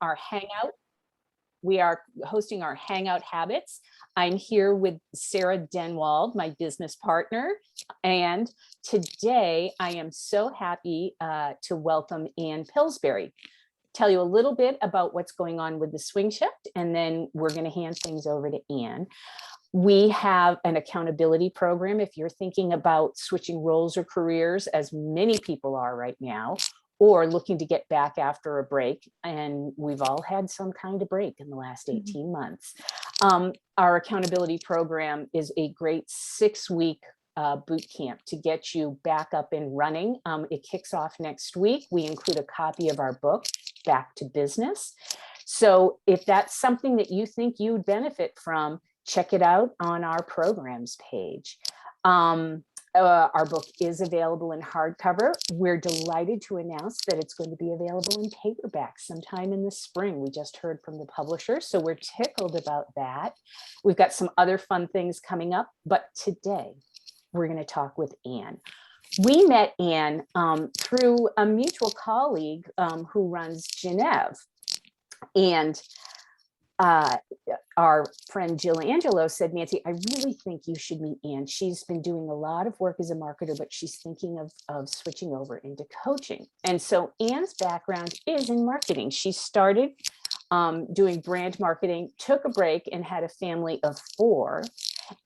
our hangout. We are hosting our Hangout Habits. I'm here with Sarah Denwald, my business partner. And today I am so happy to welcome Ann Pillsbury. Tell you a little bit about what's going on with the swing shift, and then we're going to hand things over to Ann. We have an accountability program if you're thinking about switching roles or careers, as many people are right now, or looking to get back after a break. And we've all had some kind of break in the last 18 months. Our accountability program is a great 6-week boot camp to get you back up and running. It kicks off next week. We include a copy of our book, Back to Business. So if that's something that you think you'd benefit from, check it out on our programs page. Our book is available in hardcover. We're delighted to announce that it's going to be available in paperback sometime in the spring. We just heard from the publisher, so we're tickled about that. We've got some other fun things coming up, but today we're going to talk with Ann. We met Ann through a mutual colleague who runs Genève. And our friend Jill Angelo said, Nancy, I really think you should meet Ann. She's been doing a lot of work as a marketer, but she's thinking of switching over into coaching. And so Ann's background is in marketing. She started doing brand marketing, took a break, and had a family of 4.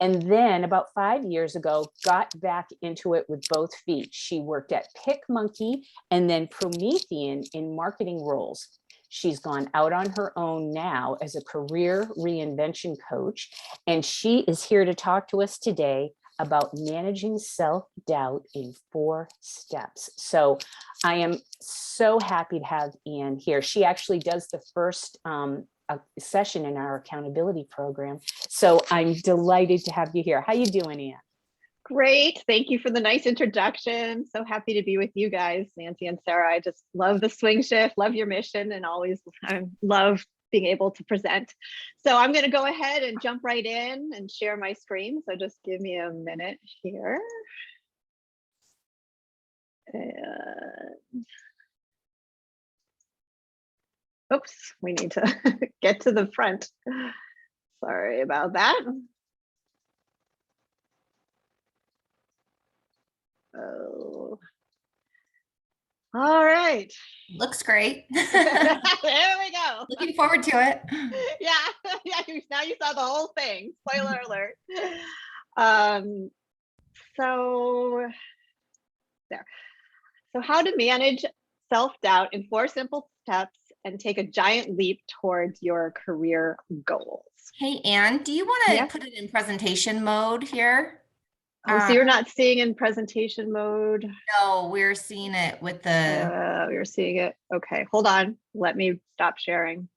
And then about 5 years ago, got back into it with both feet. She worked at PicMonkey and then Promethean in marketing roles. She's gone out on her own now as a career reinvention coach, and she is here to talk to us today about managing self-doubt in 4 steps. So I am so happy to have Ann here. She actually does the first session in our accountability program. So I'm delighted to have you here. How you doing, Ann? Great. Thank you for the nice introduction. So happy to be with you guys, Nancy and Sarah. I just love the swing shift, love your mission, and always love being able to present. So I'm going to go ahead and jump right in and share my screen. So just give me a minute here. And oops, we need to get to the front. Sorry about that. Oh, all right. Looks great. There we go. Looking forward to it. Yeah. Now you saw the whole thing. Spoiler alert. So there. So how to manage self-doubt in 4 simple steps and take a giant leap towards your career goals. Hey, Ann, do you want to put it in presentation mode here? So you're not seeing in presentation mode? No, we're seeing it with the... You're seeing it. Okay, hold on. Let me stop sharing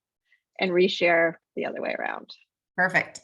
and reshare the other way around. Perfect.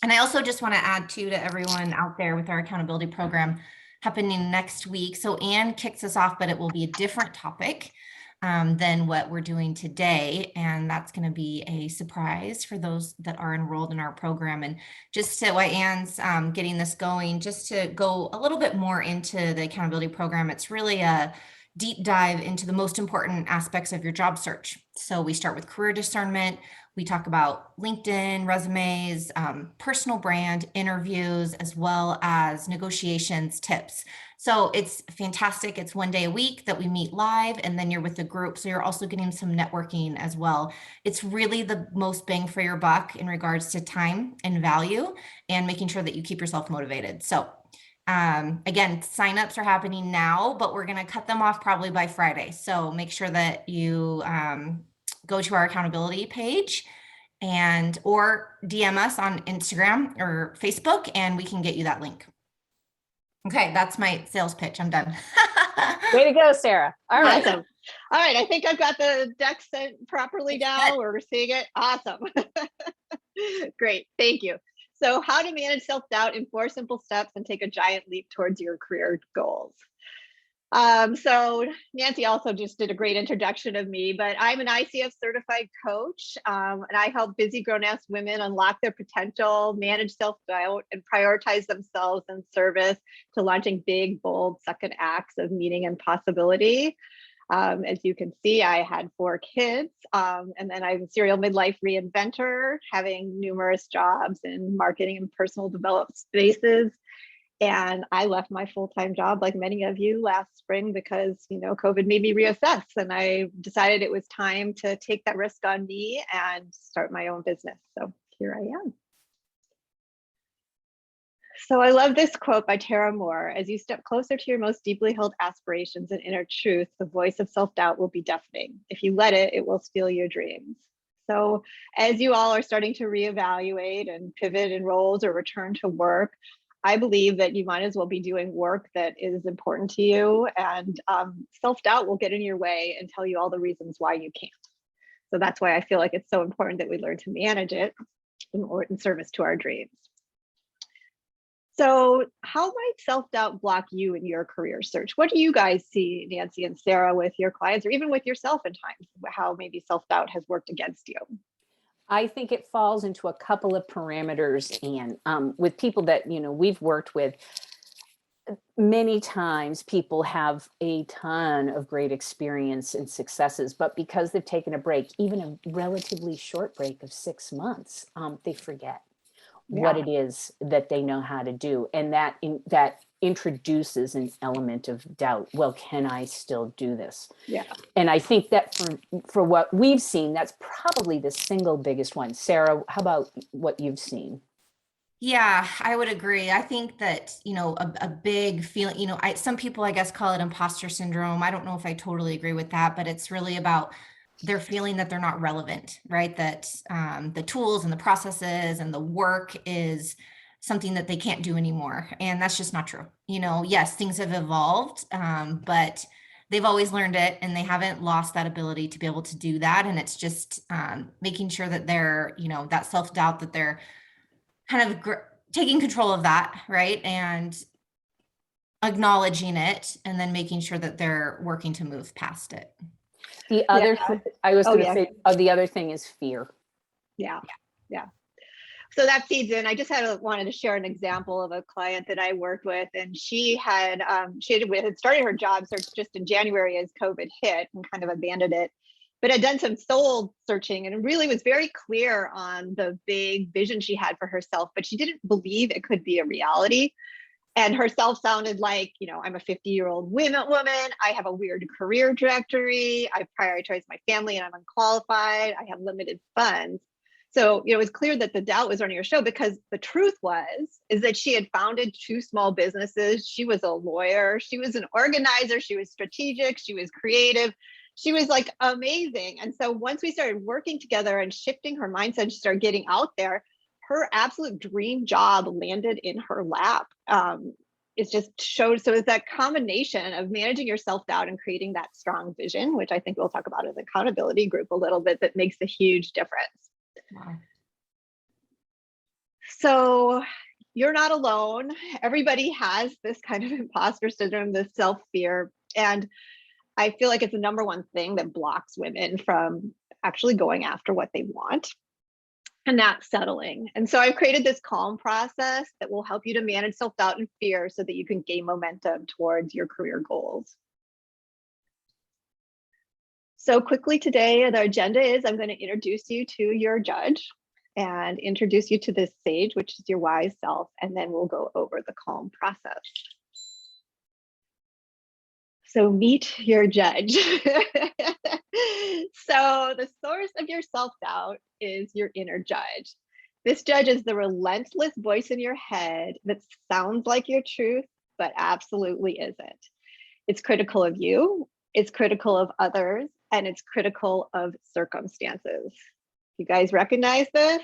And I also just want to add to everyone out there with our accountability program happening next week. So Ann kicks us off, but it will be a different topic than what we're doing today. And that's going to be a surprise for those that are enrolled in our program. And just to, while Ann's getting this going, just to go a little bit more into the accountability program, it's really a deep dive into the most important aspects of your job search. So we start with career discernment. We talk about LinkedIn, resumes, personal brand, interviews, as well as negotiations tips. So it's fantastic. It's 1 day a week that we meet live, and then you're with the group. So you're also getting some networking as well. It's really the most bang for your buck in regards to time and value and making sure that you keep yourself motivated. So again, signups are happening now, but we're going to cut them off probably by Friday. So make sure that you go to our accountability page and or DM us on Instagram or Facebook, and we can get you that link. Okay, that's my sales pitch. I'm done. Way to go, Sarah. All right. Awesome. All right, I think I've got the deck sent properly now. We're seeing it. Awesome. Great, thank you. So how to manage self-doubt in 4 simple steps and take a giant leap towards your career goals. So Nancy also just did a great introduction of me, but I'm an ICF certified coach, and I help busy grown-ass women unlock their potential, manage self-doubt, and prioritize themselves in service to launching big, bold second acts of meaning and possibility. As you can see, I had 4 kids, and then I'm a serial midlife reinventor, having numerous jobs in marketing and personal development spaces. And I left my full-time job, like many of you, last spring because, COVID made me reassess. And I decided it was time to take that risk on me and start my own business. So here I am. So I love this quote by Tara Moore: "As you step closer to your most deeply held aspirations and inner truth, the voice of self-doubt will be deafening. If you let it, it will steal your dreams." So as you all are starting to reevaluate and pivot in roles or return to work, I believe that you might as well be doing work that is important to you, and self-doubt will get in your way and tell you all the reasons why you can't. So that's why I feel like it's so important that we learn to manage it in service to our dreams. So how might self-doubt block you in your career search? What do you guys see, Nancy and Sarah, with your clients, or even with yourself at times, how maybe self-doubt has worked against you? I think it falls into a couple of parameters, and with people that, we've worked with, many times people have a ton of great experience and successes, but because they've taken a break, even a relatively short break of 6 months, they forget what it is that they know how to do. And that introduces an element of doubt. Well, can I still do this? Yeah. And I think that for what we've seen, that's probably the single biggest one. Sarah, how about what you've seen? Yeah, I would agree. I think that, a big feeling, some people, I guess, call it imposter syndrome. I don't know if I totally agree with that, but it's really about they're feeling that they're not relevant, right? That the tools and the processes and the work is something that they can't do anymore. And that's just not true. Yes, things have evolved, but they've always learned it and they haven't lost that ability to be able to do that. And it's just making sure that they're, that self-doubt, that they're kind of taking control of that, right? And acknowledging it and then making sure that they're working to move past it. The other, I was going to say, the other thing is fear. Yeah. So that feeds in. I just wanted to share an example of a client that I worked with, and she had started her job search just in January as COVID hit and kind of abandoned it, but had done some soul searching and really was very clear on the big vision she had for herself, but she didn't believe it could be a reality. And herself sounded like, I'm a 50-year-old woman. I have a weird career trajectory. I prioritize my family and I'm unqualified. I have limited funds. So, it was clear that the doubt was running her show, because the truth is that she had founded 2 small businesses. She was a lawyer. She was an organizer. She was strategic. She was creative. She was like amazing. And so once we started working together and shifting her mindset, she started getting out there, her absolute dream job landed in her lap. It's just showed. So it's that combination of managing your self-doubt and creating that strong vision, which I think we'll talk about as an accountability group a little bit, that makes a huge difference. Wow. So you're not alone. Everybody has this kind of imposter syndrome, this self-fear. And I feel like it's the number one thing that blocks women from actually going after what they want and not settling. And so I've created this calm process that will help you to manage self-doubt and fear so that you can gain momentum towards your career goals. So quickly today, the agenda is I'm going to introduce you to your judge and introduce you to this sage, which is your wise self, and then we'll go over the calm process. So meet your judge. So the source of your self-doubt is your inner judge. This judge is the relentless voice in your head that sounds like your truth, but absolutely isn't. It's critical of you, it's critical of others, and it's critical of circumstances. You guys recognize this?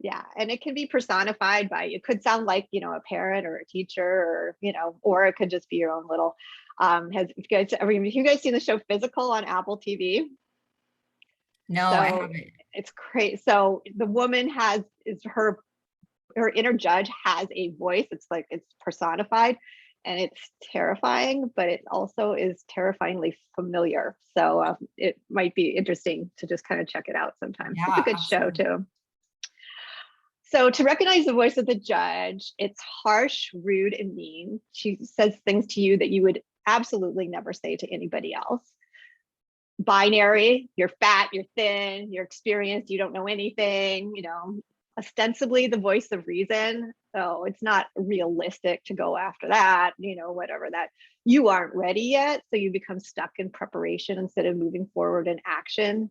Yeah, and it can be personified by, it could sound like, a parent or a teacher, or, or it could just be your own little, have you guys seen the show Physical on Apple TV? No, I haven't. It's great. So the woman her inner judge has a voice. It's personified, and it's terrifying, but it also is terrifyingly familiar. So it might be interesting to just kind of check it out sometime. Yeah, it's a good absolutely. show too. So to recognize the voice of the judge, it's harsh, rude, and mean. She says things to you that you would absolutely never say to anybody else. Binary, you're fat, you're thin, you're experienced, you don't know anything, you know, ostensibly the voice of reason. So it's not realistic to go after that, you know, whatever that you aren't ready yet. So you become stuck in preparation instead of moving forward in action.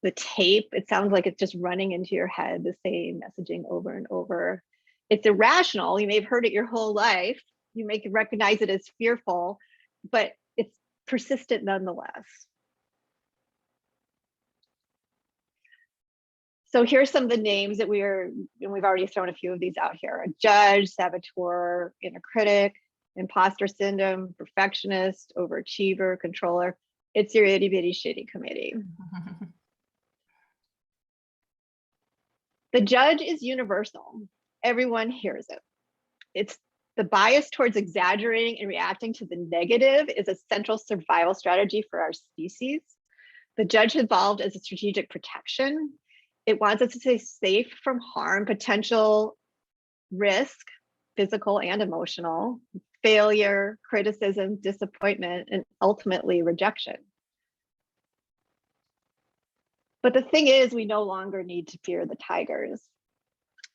The tape, it sounds like it's just running into your head, the same messaging over and over. It's irrational. You may have heard it your whole life. You may recognize it as fearful, but it's persistent nonetheless. So here's some of the names that and we've already thrown a few of these out here: a judge, saboteur, inner critic, imposter syndrome, perfectionist, overachiever, controller. It's your itty bitty shitty committee. The judge is universal. Everyone hears it. It's the bias towards exaggerating and reacting to the negative is a central survival strategy for our species. The judge evolved as a strategic protection. It wants us to stay safe from harm, potential risk, physical and emotional, failure, criticism, disappointment, and ultimately rejection. But the thing is, we no longer need to fear the tigers.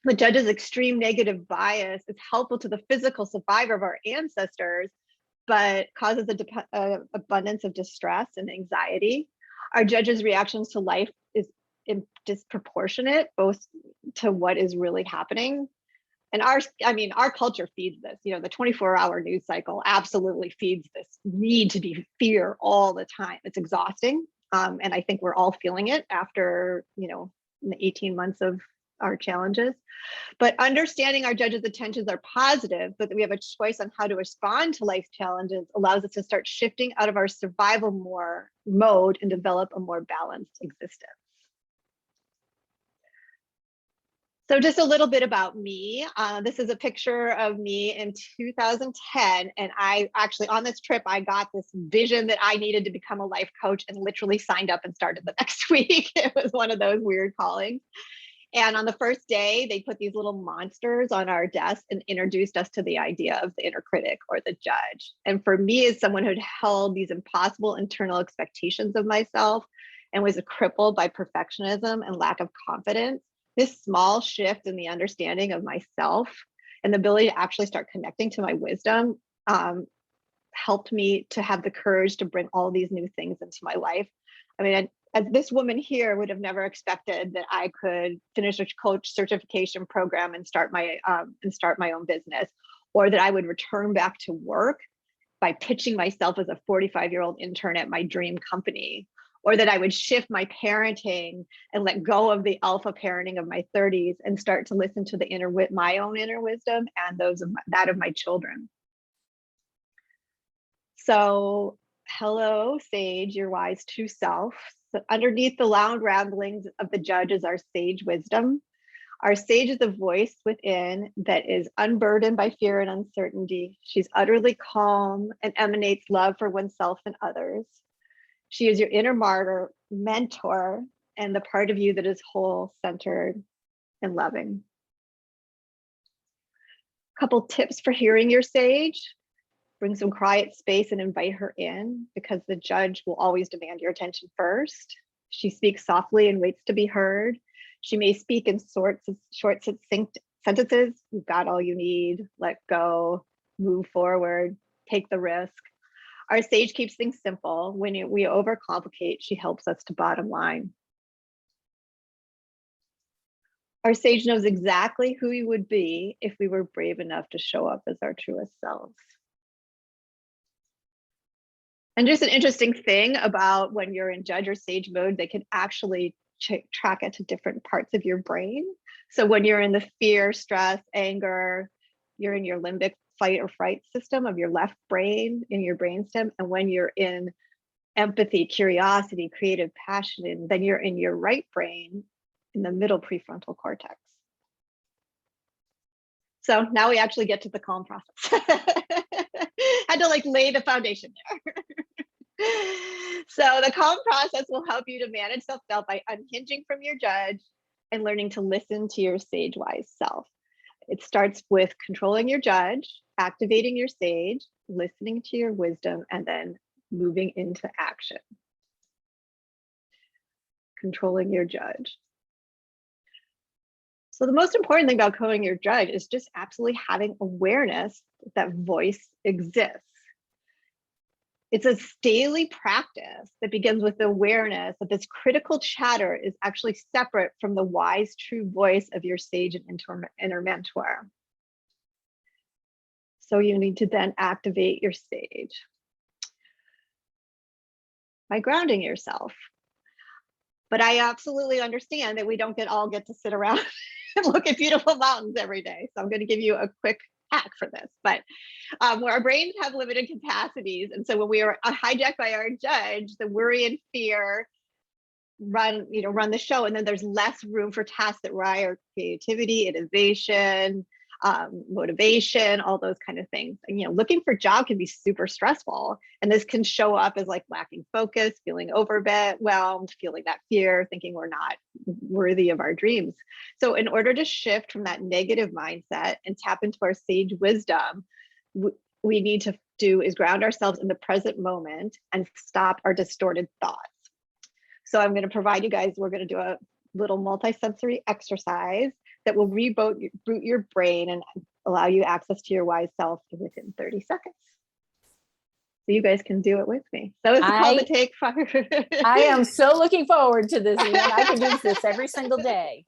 The judge's extreme negative bias is helpful to the physical survivor of our ancestors, but causes an abundance of distress and anxiety. Our judge's reactions to life is disproportionate, both to what is really happening. And our culture feeds this, you know, the 24-hour news cycle absolutely feeds this need to be fear all the time. It's exhausting. And I think we're all feeling it after, you know, the 18 months of our challenges. But understanding our judge's intentions are positive, but that we have a choice on how to respond to life's challenges allows us to start shifting out of our survival mode and develop a more balanced existence. So just a little bit about me. This is a picture of me in 2010. And I actually, on this trip, I got this vision that I needed to become a life coach and literally signed up and started the next week. It was one of those weird callings. And on the first day, they put these little monsters on our desk and introduced us to the idea of the inner critic or the judge. And for me, as someone who'd held these impossible internal expectations of myself and was crippled by perfectionism and lack of confidence, this small shift in the understanding of myself and the ability to actually start connecting to my wisdom helped me to have the courage to bring all these new things into my life. I mean, as this woman here would have never expected that I could finish a coach certification program and start my own business, or that I would return back to work by pitching myself as a 45-year-old intern at my dream company, or that I would shift my parenting and let go of the alpha parenting of my 30s and start to listen to my own inner wisdom and that of my children. So, hello, Sage, your wise true self. So underneath the loud ramblings of the judge is our sage wisdom. Our sage is a voice within that is unburdened by fear and uncertainty. She's utterly calm and emanates love for oneself and others. She is your inner martyr, mentor, and the part of you that is whole, centered, and loving. A couple tips for hearing your sage. Bring some quiet space and invite her in, because the judge will always demand your attention first. She speaks softly and waits to be heard. She may speak in short, succinct sentences. You've got all you need. Let go, move forward, take the risk. Our sage keeps things simple. When we overcomplicate, she helps us to bottom line. Our sage knows exactly who we would be if we were brave enough to show up as our truest selves. And just an interesting thing about when you're in judge or sage mode, they can actually track it to different parts of your brain. So when you're in the fear, stress, anger, you're in your limbic fight or fright system of your left brain in your brainstem. And when you're in empathy, curiosity, creative passion, then you're in your right brain in the middle prefrontal cortex. So now we actually get to the calm process. Had to lay the foundation there. So the calm process will help you to manage self-doubt by unhinging from your judge and learning to listen to your sage-wise self. It starts with controlling your judge, activating your sage, listening to your wisdom, and then moving into action. Controlling your judge. So the most important thing about controlling your judge is just absolutely having awareness that voice exists. It's a daily practice that begins with the awareness that this critical chatter is actually separate from the wise, true voice of your sage and inner mentor. So you need to then activate your sage by grounding yourself. But I absolutely understand that we don't all get to sit around and look at beautiful mountains every day. So I'm going to give you a quick hack for this. But where our brains have limited capacities, and so when we are hijacked by our judge, the worry and fear run the show, and then there's less room for tasks that require creativity, innovation, motivation, all those kind of things. And looking for a job can be super stressful, and this can show up as like lacking focus, feeling overwhelmed, feeling that fear, thinking we're not worthy of our dreams. So in order to shift from that negative mindset and tap into our sage wisdom, we need to do is ground ourselves in the present moment and stop our distorted thoughts. So I'm going to provide you guys, we're going to do a little multisensory exercise that will reboot your brain and allow you access to your wise self within 30 seconds. So you guys can do it with me. So it's called the Take 5. I am so looking forward to this. I can do this every single day.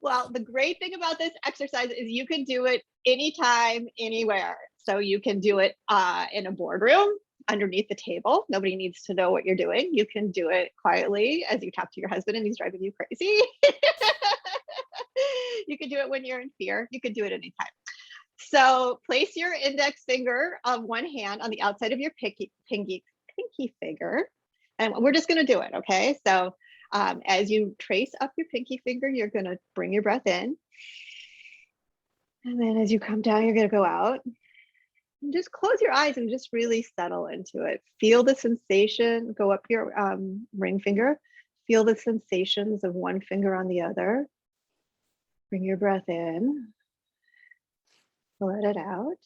Well, the great thing about this exercise is you can do it anytime, anywhere. So you can do it in a boardroom, underneath the table. Nobody needs to know what you're doing. You can do it quietly as you talk to your husband and he's driving you crazy. You can do it when you're in fear. You can do it anytime. So place your index finger of one hand on the outside of your pinky finger. And we're just going to do it. Okay. So as you trace up your pinky finger, you're going to bring your breath in. And then as you come down, you're going to go out. And just close your eyes and just really settle into it. Feel the sensation, go up your ring finger. Feel the sensations of one finger on the other. Bring your breath in. Let it out.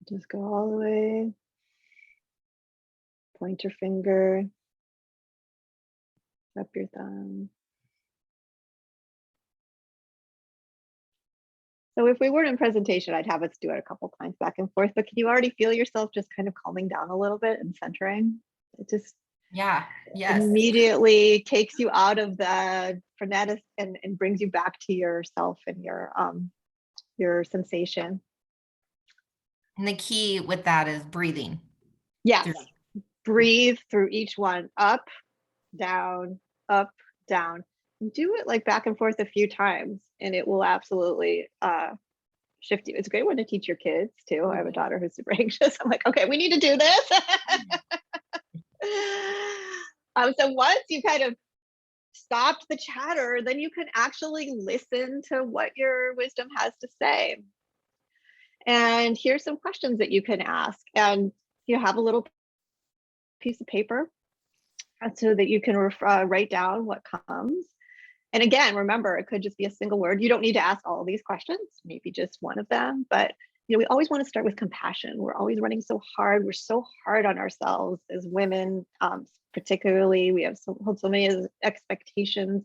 Just go all the way. Point your finger. Up your thumb. So if we weren't in presentation, I'd have us do it a couple times back and forth, but can you already feel yourself just kind of calming down a little bit and centering? It just immediately takes you out of the frenetic and brings you back to yourself and your sensation. And the key with that is breathing. Yes. Breathe through each one. Up, down, up, down. Do it like back and forth a few times and it will absolutely shift you. It's a great one to teach your kids too. I have a daughter who's super anxious. I'm like, okay, we need to do this. So once you kind of stopped the chatter, then you can actually listen to what your wisdom has to say. And here's some questions that you can ask. And you have a little piece of paper so that you can write down what comes. And again, remember, it could just be a single word. You don't need to ask all of these questions, maybe just one of them. But we always want to start with compassion. We're always running so hard. We're so hard on ourselves as women, particularly. We have so many expectations.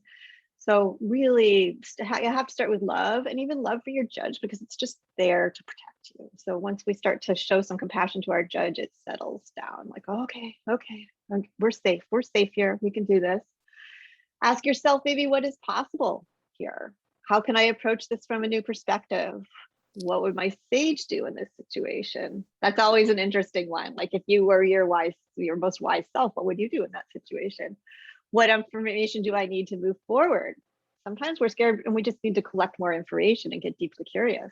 So really, you have to start with love, and even love for your judge, because it's just there to protect you. So once we start to show some compassion to our judge, it settles down. Like, oh, okay, we're safe. We're safe here. We can do this. Ask yourself maybe what is possible here. How can I approach this from a new perspective? What would my sage do in this situation? That's always an interesting one. Like if you were your most wise self, what would you do in that situation? What information do I need to move forward? Sometimes we're scared and we just need to collect more information and get deeply curious.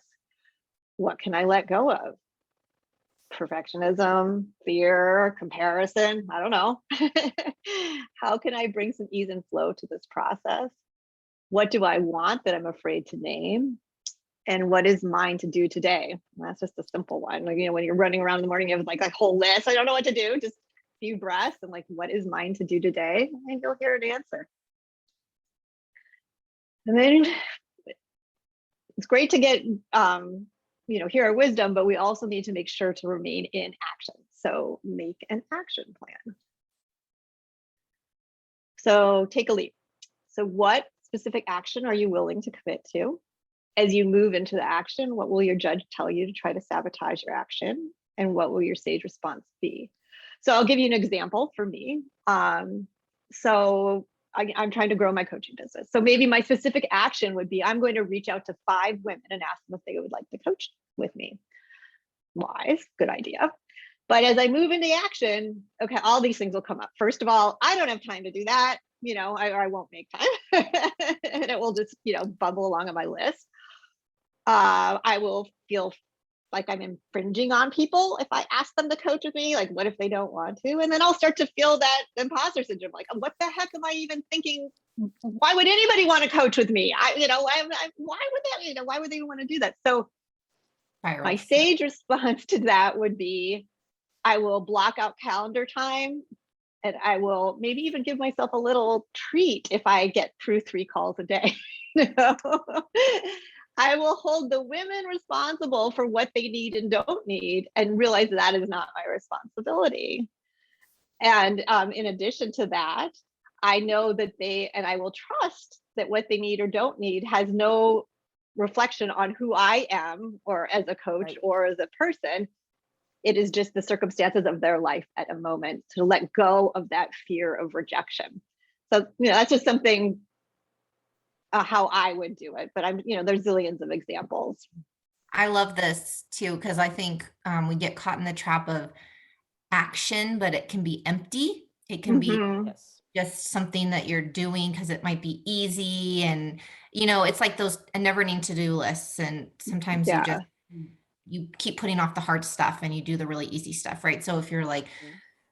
What can I let go of? Perfectionism, fear, comparison, I don't know. How can I bring some ease and flow to this process? What do I want that I'm afraid to name? And what is mine to do today? And that's just a simple one. Like, when you're running around in the morning, you have like a whole list. I don't know what to do. Just a few breaths and like, what is mine to do today? And you'll hear an answer. And then it's great to get, hear our wisdom, but we also need to make sure to remain in action. So make an action plan. So take a leap. So what specific action are you willing to commit to? As you move into the action, what will your judge tell you to try to sabotage your action? And what will your sage response be? So I'll give you an example for me. So I'm trying to grow my coaching business. So maybe my specific action would be, I'm going to reach out to 5 women and ask them if they would like to coach with me. Wise, good idea. But as I move into action, okay, all these things will come up. First of all, I don't have time to do that. I won't make time and it will just, bubble along on my list. I will feel like I'm infringing on people if I ask them to coach with me. Like, what if they don't want to? And then I'll start to feel that imposter syndrome. Like, what the heck am I even thinking? Why would anybody want to coach with me? Why would they want to do that? So my sage response to that would be, I will block out calendar time, and I will maybe even give myself a little treat if I get through 3 calls a day. I will hold the women responsible for what they need and don't need, and realize that is not my responsibility. And in addition to that, I know that I will trust that what they need or don't need has no reflection on who I am, or as a coach, right, or as a person. It is just the circumstances of their life at a moment, to let go of that fear of rejection. So, that's just something how I would do it, but there's zillions of examples. I love this too, because I think we get caught in the trap of action, but it can be empty. It can be just something that you're doing because it might be easy. And, it's like those never-ending to-do lists. And sometimes you keep putting off the hard stuff and you do the really easy stuff, right? So if you're like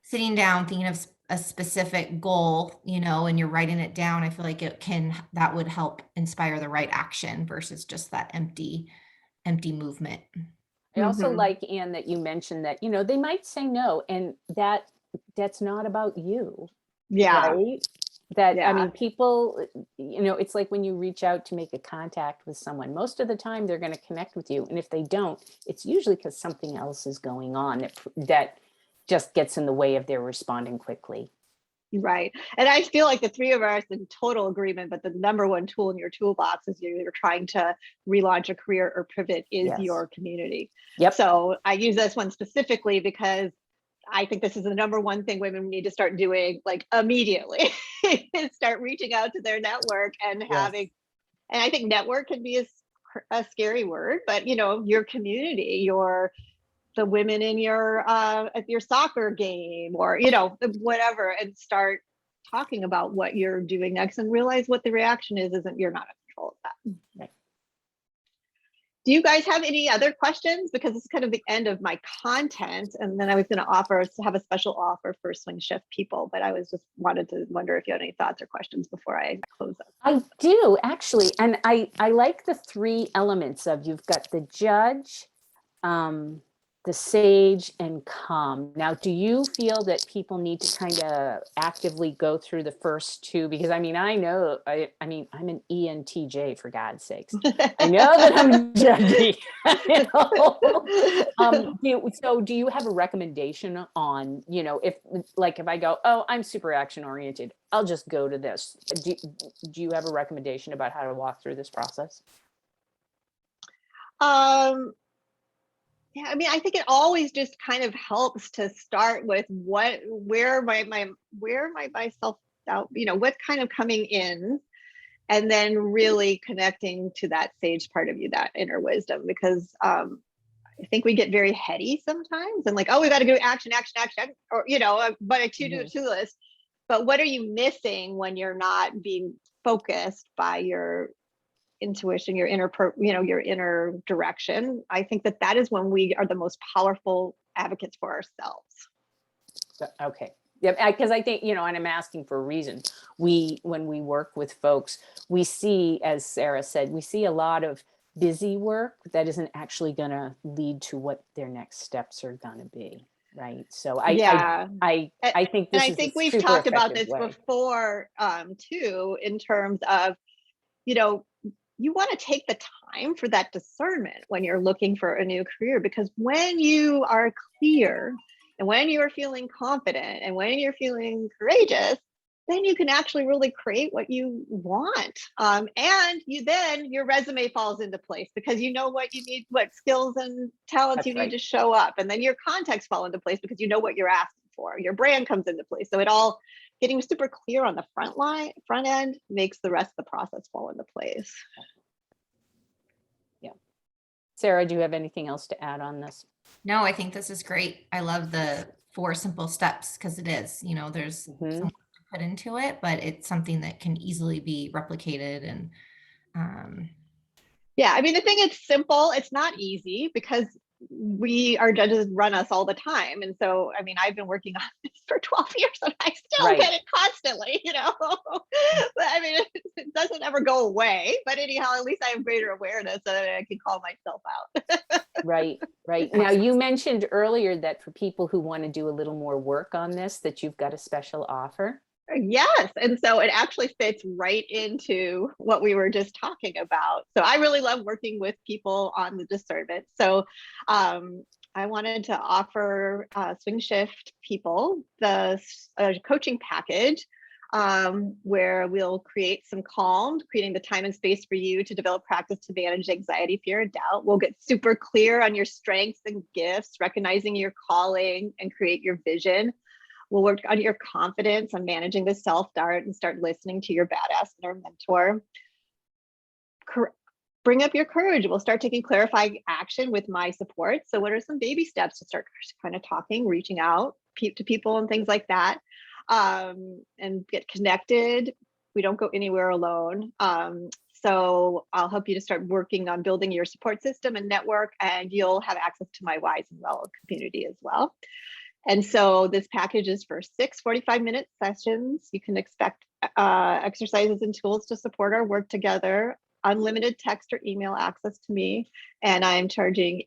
sitting down thinking of a specific goal, and you're writing it down, I feel like that would help inspire the right action versus just that empty movement. I also like, Anne, that you mentioned that, they might say no, and that's not about you. Yeah. Right? I mean, people, it's like when you reach out to make a contact with someone, most of the time they're going to connect with you. And if they don't, it's usually because something else is going on that just gets in the way of their responding quickly. Right. And I feel like the 3 of us in total agreement, but the number one tool in your toolbox as you're trying to relaunch a career or pivot is your community. Yep. So I use this one specifically because I think this is the number one thing women need to start doing, like, immediately. Start reaching out to their network and having, and I think network can be a scary word, but your community, the women in at your soccer game, or whatever, and start talking about what you're doing next, and realize what the reaction isn't you're not in control of that. Right. Do you guys have any other questions? Because it's kind of the end of my content, and then I was going to have a special offer for Swing Shift people, but I wanted to wonder if you had any thoughts or questions before I close up. I do, actually, and I like the 3 elements of, you've got the judge, the sage, and calm. Now, do you feel that people need to kind of actively go through the first 2? Because I know, I'm an ENTJ, for God's sakes. I know that I'm judgy. So do you have a recommendation on, if I go, oh, I'm super action oriented, I'll just go to this. Do you have a recommendation about how to walk through this process? Yeah, I think it always just kind of helps to start with where my self-doubt, what's kind of coming in, and then really connecting to that sage part of you, that inner wisdom, because I think we get very heady sometimes and like, oh, we got to do action, or, but a to-do list. But what are you missing when you're not being focused by your intuition, your inner direction? I think that is when we are the most powerful advocates for ourselves. Okay. Yeah, because I think, and I'm asking for a reason. When we work with folks, we see, as Sarah said, we see a lot of busy work that isn't actually going to lead to what their next steps are going to be. Right. So I think this is, I think we've talked about this before too, in terms of, you want to take the time for that discernment when you're looking for a new career, because when you are clear and when you are feeling confident and when you're feeling courageous, then you can actually really create what you want. And then your resume falls into place because you know what you need, what skills and talents That's you need right. to show up. And then your contacts fall into place because you know what you're asking for. Your brand comes into place. So it all getting super clear on the front end makes the rest of the process fall into place. Yeah. Sarah, do you have anything else to add on this? No, I think this is great. I love the 4 simple steps because it is, there's some work to put into it, but it's something that can easily be replicated. And yeah, I mean, the thing, it's simple. It's not easy because our judges run us all the time. And so, I mean, I've been working on this for 12 years and I still Right. get it constantly, but I mean, it doesn't ever go away. But anyhow, at least I have greater awareness so that I can call myself out. Right, right. Now, you mentioned earlier that for people who want to do a little more work on this, that you've got a special offer. Yes. And so it actually fits right into what we were just talking about. So I really love working with people on the discernment. So I wanted to offer swing shift people the coaching package where we'll create some calm, creating the time and space for you to develop practice to manage anxiety, fear, and doubt. We'll get super clear on your strengths and gifts, recognizing your calling, and create your vision. We'll work on your confidence, on managing the self-doubt, and start listening to your badass inner mentor. Bring up your courage. We'll start taking clarifying action with my support. So what are some baby steps to start kind of talking, reaching out to people and things like that, and get connected. We don't go anywhere alone. So I'll help you to start working on building your support system and network, and you'll have access to my Wise and Well community as well. And so this package is for 6 45-minute sessions. You can expect exercises and tools to support our work together, unlimited text or email access to me, and I'm charging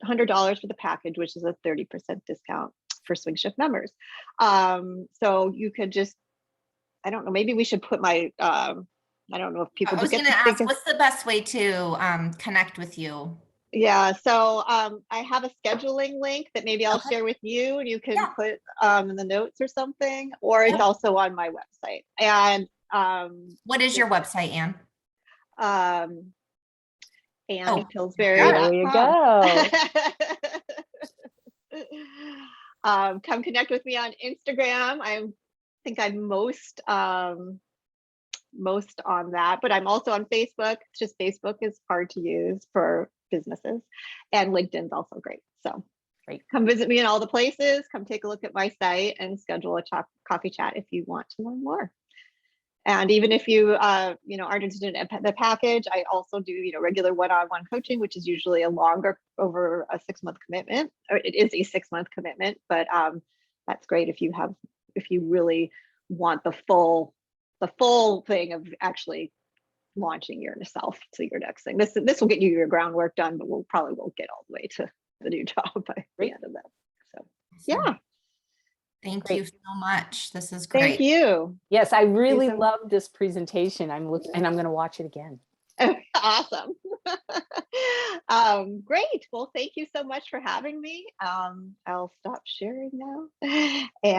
$800 for the package, which is a 30% discount for Swing Shift members. So you could just, I don't know, maybe we should put my, I don't know if people I was going to ask, what's the best way to connect with you? Yeah, so I have a scheduling link that maybe I'll share with you, and you can put in the notes or something, or it's also on my website. And what is your website, Anne? Pillsbury. There you go. Come connect with me on Instagram. I think I'm most on that, but I'm also on Facebook. It's just Facebook is hard to use for businesses, and LinkedIn's also great. So come visit me in all the places. Come take a look at my site and schedule a coffee chat if you want to learn more. And even if you aren't interested in the package, I also do regular one-on-one coaching, which is usually a longer, over a 6-month commitment, or it is a 6-month commitment. But that's great if you really want the full thing of actually launching yourself to your next thing. This will get you your groundwork done, but we'll probably won't get all the way to the new job by the end of that. So yeah. Thank you so much. This is great. Thank you. Yes, I really love this presentation. I'm going to watch it again. Awesome. Great. Well, thank you so much for having me. I'll stop sharing now. And